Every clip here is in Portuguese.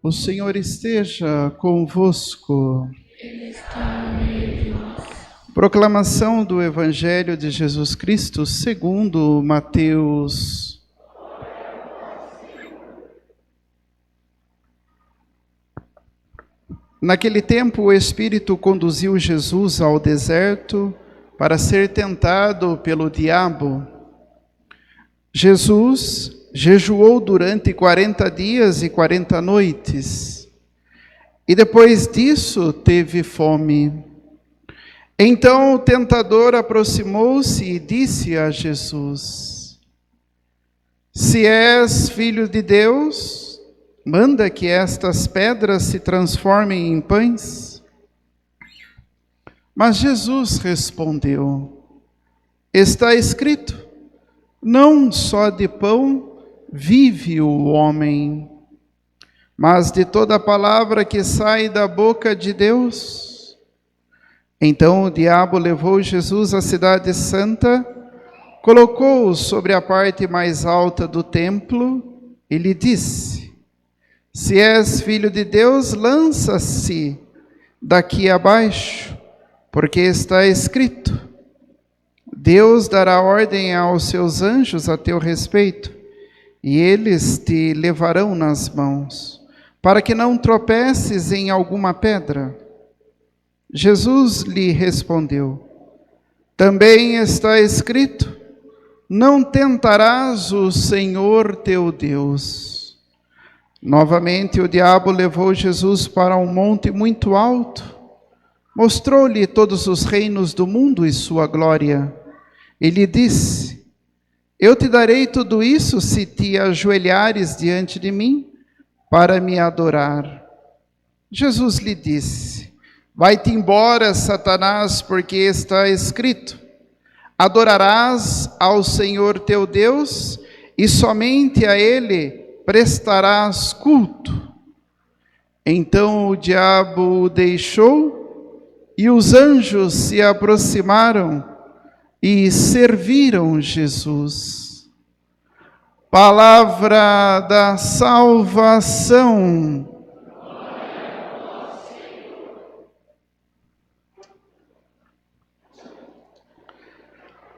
O Senhor esteja convosco. Ele está no meio de nós. Proclamação do Evangelho de Jesus Cristo segundo Mateus. Naquele tempo, o Espírito conduziu Jesus ao deserto para ser tentado pelo diabo. Jesus jejuou durante 40 dias e 40 noites, e depois disso teve fome. Então o tentador aproximou-se e disse a Jesus: Se és filho de Deus, manda que estas pedras se transformem em pães. Mas Jesus respondeu: Está escrito, não só de pão vive o homem, mas de toda a palavra que sai da boca de Deus. Então o diabo levou Jesus à cidade santa, colocou-o sobre a parte mais alta do templo e lhe disse: Se és filho de Deus, lança-se daqui abaixo, porque está escrito: Deus dará ordem aos seus anjos a teu respeito, e eles te levarão nas mãos, para que não tropeces em alguma pedra. Jesus lhe respondeu: Também está escrito: Não tentarás o Senhor teu Deus. Novamente o diabo levou Jesus para um monte muito alto, mostrou-lhe todos os reinos do mundo e sua glória. E lhe disse: Eu te darei tudo isso se te ajoelhares diante de mim para me adorar. Jesus lhe disse: Vai-te embora, Satanás, porque está escrito: Adorarás ao Senhor teu Deus e somente a Ele prestarás culto. Então o diabo o deixou e os anjos se aproximaram e serviram Jesus. Palavra da salvação.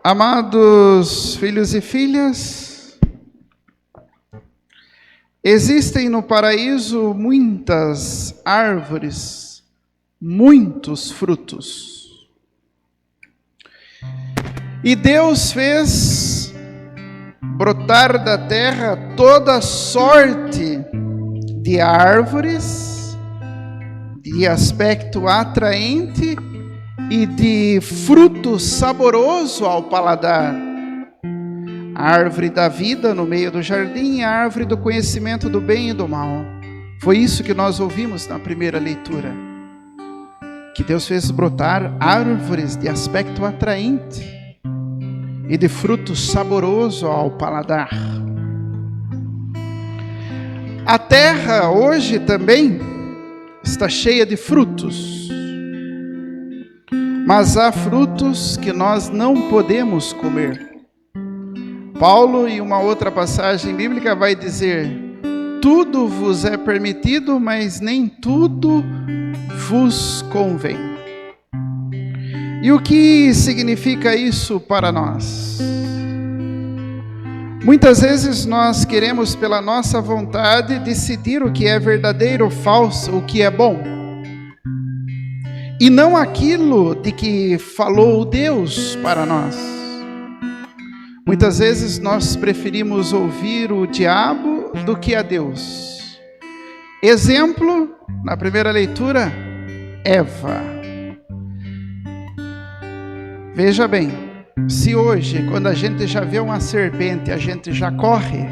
Amados filhos e filhas, existem no paraíso muitas árvores, muitos frutos. E Deus fez brotar da terra toda sorte de árvores, de aspecto atraente e de fruto saboroso ao paladar. A árvore da vida no meio do jardim e a árvore do conhecimento do bem e do mal. Foi isso que nós ouvimos na primeira leitura. Que Deus fez brotar árvores de aspecto atraente e de fruto saboroso ao paladar. A terra hoje também está cheia de frutos, mas há frutos que nós não podemos comer. Paulo, em uma outra passagem bíblica, vai dizer: Tudo vos é permitido, mas nem tudo vos convém. E o que significa isso para nós? Muitas vezes nós queremos, pela nossa vontade, decidir o que é verdadeiro ou falso, o que é bom. E não aquilo de que falou Deus para nós. Muitas vezes nós preferimos ouvir o diabo do que a Deus. Exemplo, na primeira leitura, Eva. Veja bem, se hoje, quando a gente já vê uma serpente, a gente já corre,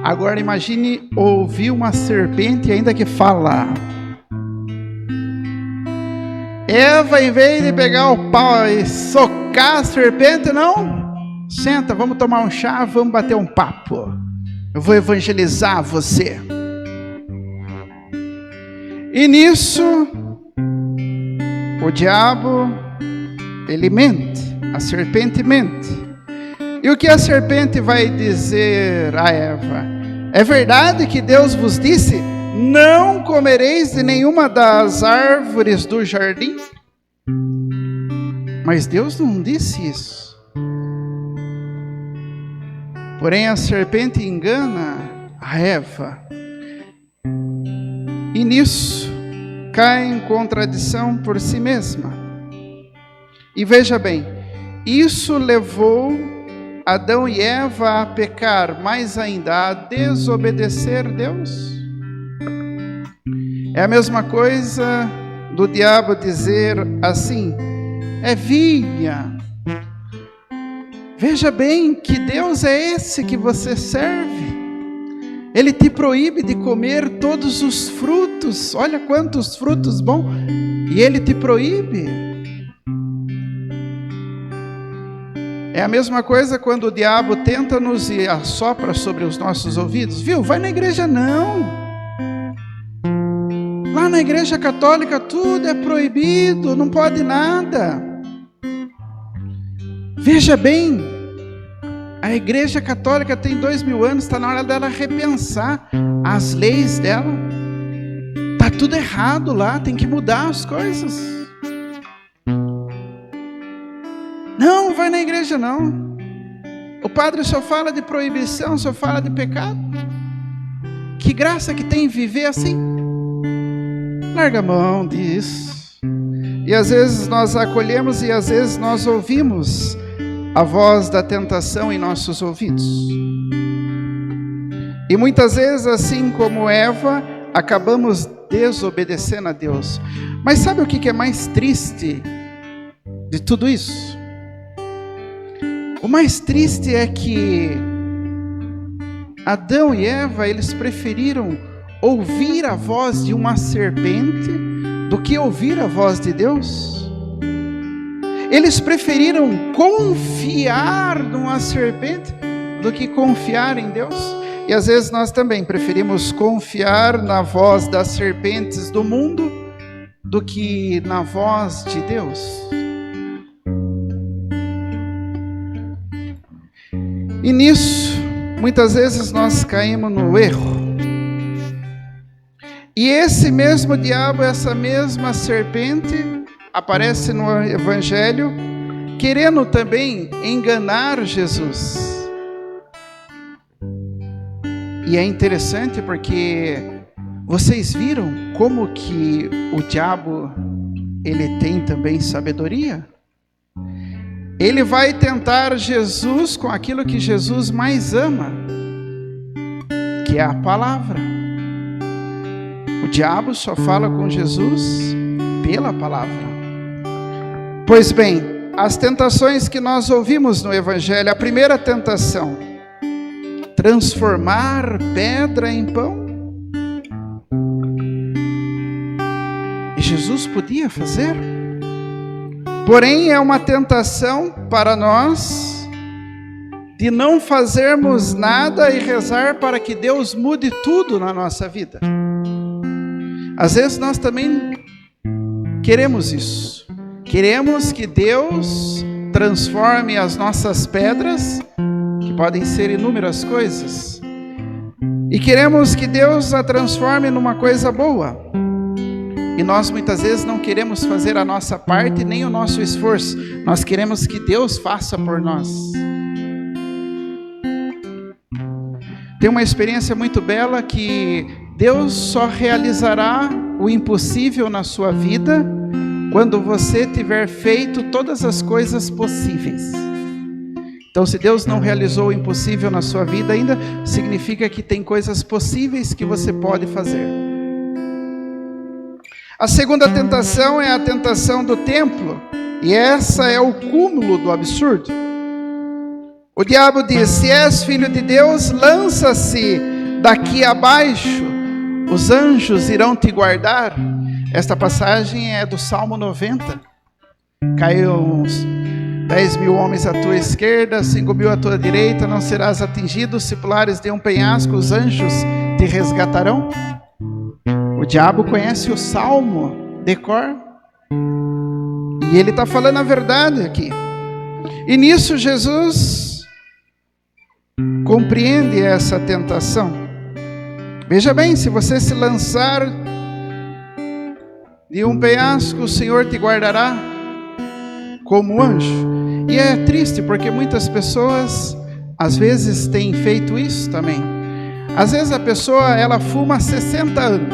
agora imagine ouvir uma serpente ainda que fala. Eva, em vez de pegar o pau e socar a serpente, não, senta, vamos tomar um chá, vamos bater um papo. Eu vou evangelizar você. E nisso, o diabo, ele mente, a serpente mente. E o que a serpente vai dizer a Eva? É verdade que Deus vos disse, não comereis de nenhuma das árvores do jardim? Mas Deus não disse isso. Porém, a serpente engana a Eva. E nisso cai em contradição por si mesma. E veja bem, isso levou Adão e Eva a pecar, mais ainda, a desobedecer Deus. É a mesma coisa do diabo dizer assim: Evinha, veja bem que Deus é esse que você serve. Ele te proíbe de comer todos os frutos. Olha quantos frutos bons. E ele te proíbe. É a mesma coisa quando o diabo tenta-nos e assopra sobre os nossos ouvidos. Viu? Vai na igreja não. Lá na igreja católica tudo é proibido, não pode nada. Veja bem, a igreja católica tem 2000 anos, está na hora dela repensar as leis dela. Está tudo errado lá, tem que mudar as coisas. Não, vai na igreja não. O padre só fala de proibição, só fala de pecado. Que graça que tem viver assim. Larga a mão disso. E às vezes nós acolhemos e às vezes nós ouvimos a voz da tentação em nossos ouvidos. E muitas vezes, assim como Eva, acabamos desobedecendo a Deus. Mas sabe o que é mais triste de tudo isso? O mais triste é que Adão e Eva, eles preferiram ouvir a voz de uma serpente do que ouvir a voz de Deus. Eles preferiram confiar numa serpente do que confiar em Deus. E às vezes nós também preferimos confiar na voz das serpentes do mundo do que na voz de Deus. E nisso, muitas vezes nós caímos no erro. E esse mesmo diabo, essa mesma serpente, aparece no Evangelho, querendo também enganar Jesus. E é interessante porque vocês viram como que o diabo, ele tem também sabedoria? Ele vai tentar Jesus com aquilo que Jesus mais ama, que é a palavra. O diabo só fala com Jesus pela palavra. Pois bem, as tentações que nós ouvimos no Evangelho, a primeira tentação, transformar pedra em pão. E Jesus podia fazer. Porém, é uma tentação para nós de não fazermos nada e rezar para que Deus mude tudo na nossa vida. Às vezes nós também queremos isso. Queremos que Deus transforme as nossas pedras, que podem ser inúmeras coisas, e queremos que Deus a transforme numa coisa boa. E nós muitas vezes não queremos fazer a nossa parte nem o nosso esforço. Nós queremos que Deus faça por nós. Tem uma experiência muito bela que Deus só realizará o impossível na sua vida quando você tiver feito todas as coisas possíveis. Então, se Deus não realizou o impossível na sua vida ainda, significa que tem coisas possíveis que você pode fazer. A segunda tentação é a tentação do templo, e essa é o cúmulo do absurdo. O diabo diz: se és filho de Deus, lança-se daqui abaixo, os anjos irão te guardar. Esta passagem é do Salmo 90. Caiu uns 10.000 homens à tua esquerda, 5.000 à tua direita, não serás atingido. Se pulares de um penhasco, os anjos te resgatarão. O diabo conhece o Salmo de cor. E ele está falando a verdade aqui. E nisso Jesus compreende essa tentação. Veja bem, se você se lançar de um penhasco, o Senhor te guardará como anjo. E é triste, porque muitas pessoas, às vezes, têm feito isso também. Às vezes a pessoa, ela fuma 60 anos,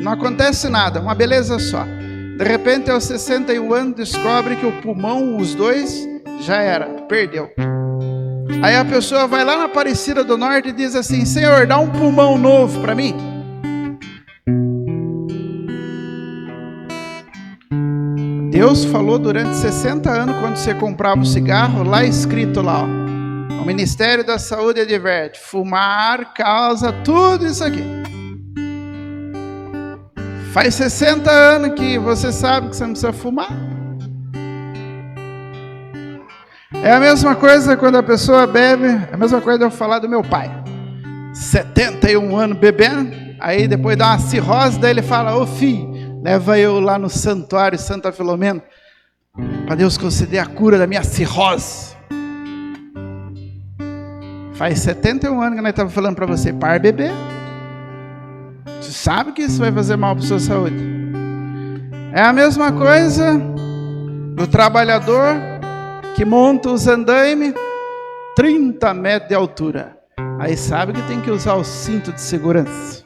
não acontece nada, uma beleza só. De repente, aos 61 anos, descobre que o pulmão, os dois, já era, perdeu. Aí a pessoa vai lá na Aparecida do Norte e diz assim: Senhor, dá um pulmão novo para mim. Deus falou durante 60 anos, quando você comprava o cigarro, lá escrito lá, ó, o Ministério da Saúde adverte: fumar causa tudo isso aqui. Faz 60 anos que você sabe que você não precisa fumar. É a mesma coisa quando a pessoa bebe, é a mesma coisa de eu falar do meu pai. 71 anos bebendo, aí depois dá uma cirrose, daí ele fala: ô filho, leva eu lá no santuário Santa Filomena, para Deus conceder a cura da minha cirrose. Faz 71 anos que nós estamos falando para você: para beber. Você sabe que isso vai fazer mal para a sua saúde. É a mesma coisa do trabalhador que monta os andaimes 30 metros de altura. Aí sabe que tem que usar o cinto de segurança.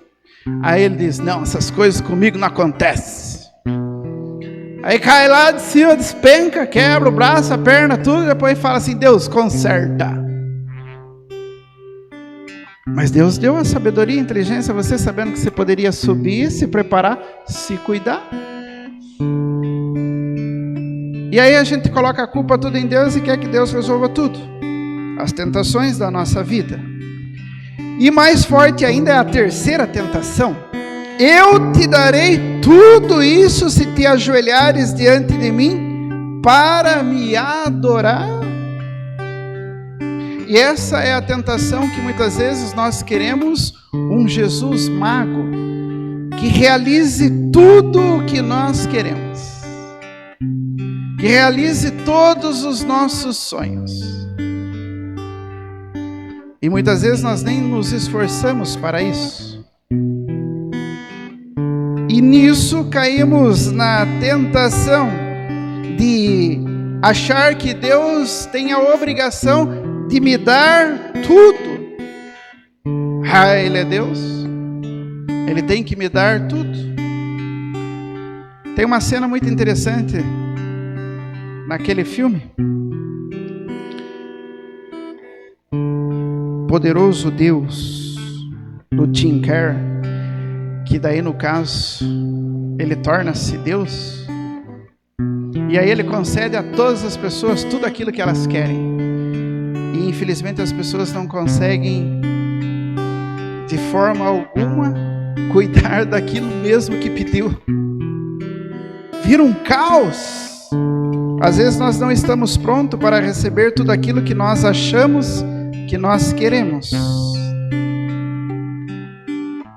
Aí ele diz: não, essas coisas comigo não acontecem. Aí cai lá de cima, despenca, quebra o braço, a perna, tudo. Depois fala assim: Deus, conserta. Mas Deus deu a sabedoria e a inteligência a você, sabendo que você poderia subir, se preparar, se cuidar. E aí a gente coloca a culpa tudo em Deus e quer que Deus resolva tudo. As tentações da nossa vida. E mais forte ainda é a terceira tentação: eu te darei tudo isso se te ajoelhares diante de mim para me adorar. E essa é a tentação que muitas vezes nós queremos um Jesus mago que realize tudo o que nós queremos, que realize todos os nossos sonhos. E muitas vezes nós nem nos esforçamos para isso. E nisso caímos na tentação de achar que Deus tem a obrigação de me dar tudo. Ah, Ele é Deus, Ele tem que me dar tudo. Tem uma cena muito interessante naquele filme, Poderoso Deus, do Jim Carrey, que daí no caso ele torna-se Deus, e aí ele concede a todas as pessoas tudo aquilo que elas querem. E infelizmente as pessoas não conseguem de forma alguma cuidar daquilo mesmo que pediu. Vira um caos. Às vezes nós não estamos prontos para receber tudo aquilo que nós achamos que nós queremos.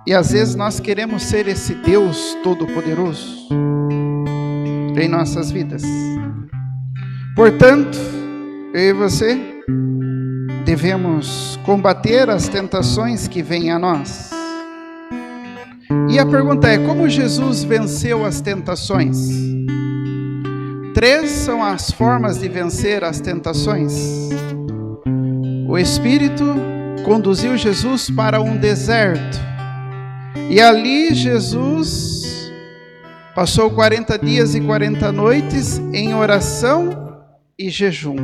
E às vezes nós queremos ser esse Deus Todo-Poderoso em nossas vidas. Portanto, eu e você devemos combater as tentações que vêm a nós. E a pergunta é: como Jesus venceu as tentações? 3 são as formas de vencer as tentações. O Espírito conduziu Jesus para um deserto. E ali Jesus passou 40 dias e 40 noites em oração e jejum.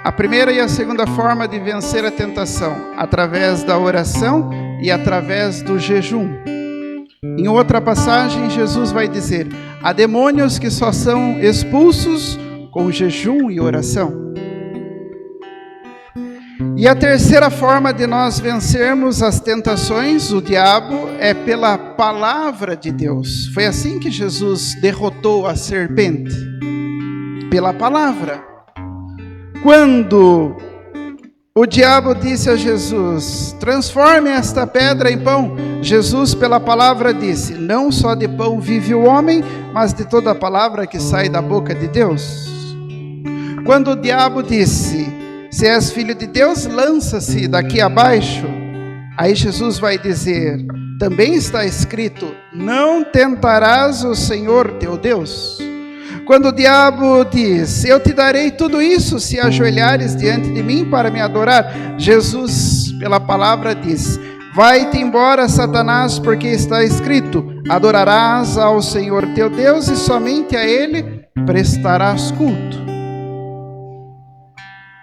A primeira e a segunda forma de vencer a tentação: através da oração e através do jejum. Em outra passagem, Jesus vai dizer: há demônios que só são expulsos com jejum e oração. E a terceira forma de nós vencermos as tentações, o diabo, é pela palavra de Deus. Foi assim que Jesus derrotou a serpente, pela palavra. Quando o diabo disse a Jesus: transforme esta pedra em pão, Jesus pela palavra disse: não só de pão vive o homem, mas de toda a palavra que sai da boca de Deus. Quando o diabo disse: se és filho de Deus, lança-se daqui abaixo, Aí Jesus vai dizer, também está escrito, não tentarás o Senhor teu Deus. Quando o diabo diz, eu te darei tudo isso se ajoelhares diante de mim para me adorar, Jesus, pela palavra, diz, vai-te embora, Satanás, porque está escrito, adorarás ao Senhor teu Deus e somente a Ele prestarás culto.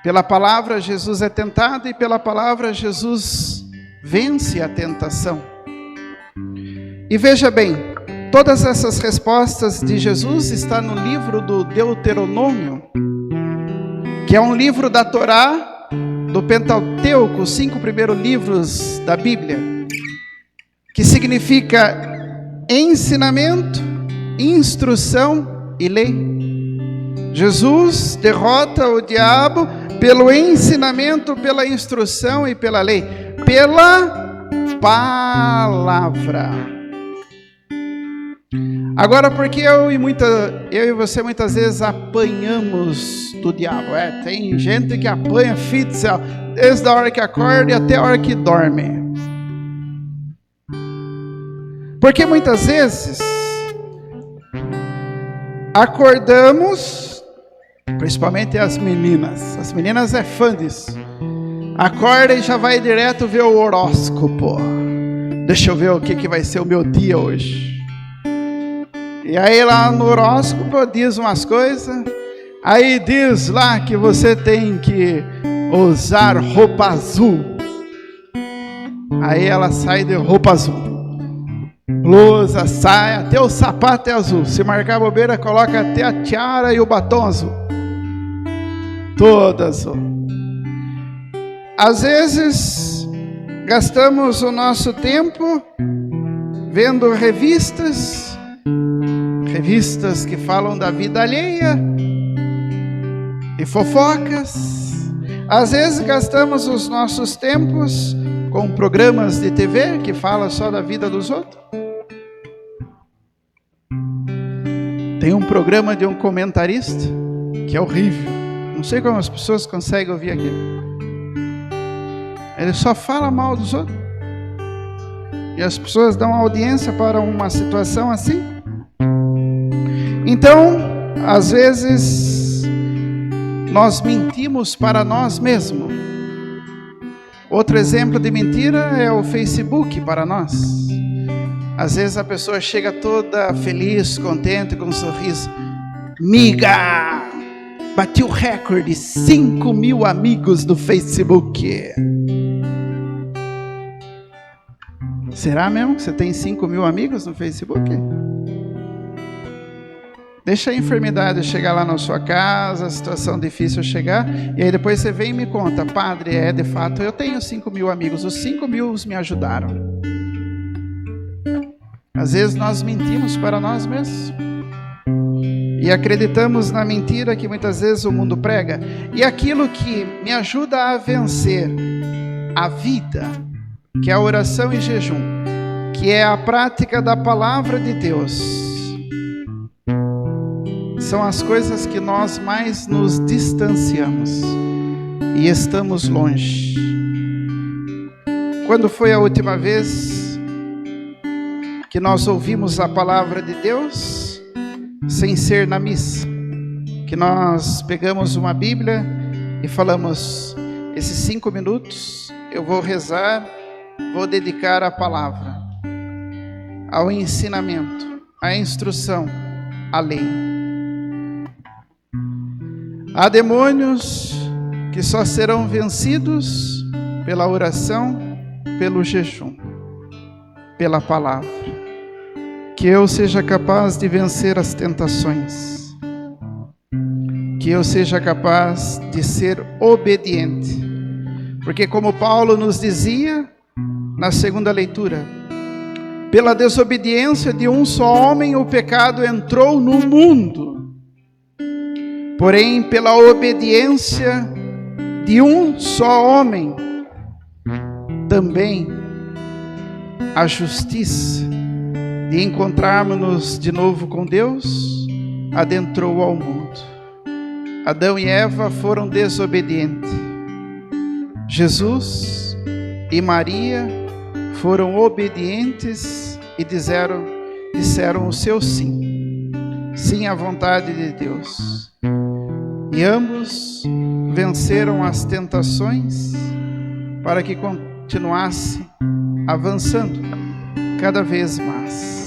Pela palavra Jesus é tentado e pela palavra Jesus vence a tentação. E veja bem, todas essas respostas de Jesus estão no livro do Deuteronômio, que é um livro da Torá, do Pentateuco, os 5 primeiros livros da Bíblia, que significa ensinamento, instrução e lei. Jesus derrota o diabo pelo ensinamento, pela instrução e pela lei, pela palavra. Agora, porque eu e você muitas vezes apanhamos do diabo? Tem gente que apanha céu, desde a hora que acorda e até a hora que dorme. Porque muitas vezes acordamos, principalmente as meninas é fã disso. Acorda e já vai direto ver o horóscopo. Deixa eu ver o que vai ser o meu dia hoje. E aí lá no horóscopo diz umas coisas. Aí diz lá que você tem que usar roupa azul. Aí ela sai de roupa azul. Blusa, saia, até o sapato é azul. Se marcar bobeira, coloca até a tiara e o batom azul. Toda azul. Às vezes, gastamos o nosso tempo vendo revistas que falam da vida alheia e fofocas. Às vezes, gastamos os nossos tempos com programas de TV que falam só da vida dos outros. Tem um programa de um comentarista que é horrível. Não sei como as pessoas conseguem ouvir aquilo. Ele só fala mal dos outros. E as pessoas dão audiência para uma situação assim. Então, às vezes, nós mentimos para nós mesmos. Outro exemplo de mentira é o Facebook para nós. Às vezes a pessoa chega toda feliz, contente, com um sorriso. Miga! Bati o recorde, 5.000 amigos no Facebook. Será mesmo que você tem 5.000 amigos no Facebook? Deixa a enfermidade chegar lá na sua casa, a situação difícil chegar, e aí depois você vem e me conta, padre, de fato, eu tenho 5.000 amigos, os 5.000 me ajudaram. Às vezes nós mentimos para nós mesmos. E acreditamos na mentira que muitas vezes o mundo prega. E aquilo que me ajuda a vencer a vida, que é a oração e jejum, que é a prática da palavra de Deus, são as coisas que nós mais nos distanciamos e estamos longe. Quando foi a última vez que nós ouvimos a palavra de Deus sem ser na missa? Que nós pegamos uma Bíblia e falamos, esses 5 minutos eu vou rezar, vou dedicar à palavra, ao ensinamento, à instrução, à lei. Há demônios que só serão vencidos pela oração, pelo jejum, pela palavra. Que eu seja capaz de vencer as tentações. Que eu seja capaz de ser obediente. Porque como Paulo nos dizia na segunda leitura, pela desobediência de um só homem o pecado entrou no mundo. Porém, pela obediência de um só homem, também a justiça de encontrarmos-nos de novo com Deus adentrou ao mundo. Adão e Eva foram desobedientes. Jesus e Maria foram obedientes e disseram o seu sim. Sim à vontade de Deus. E ambos venceram as tentações para que continuasse avançando cada vez mais.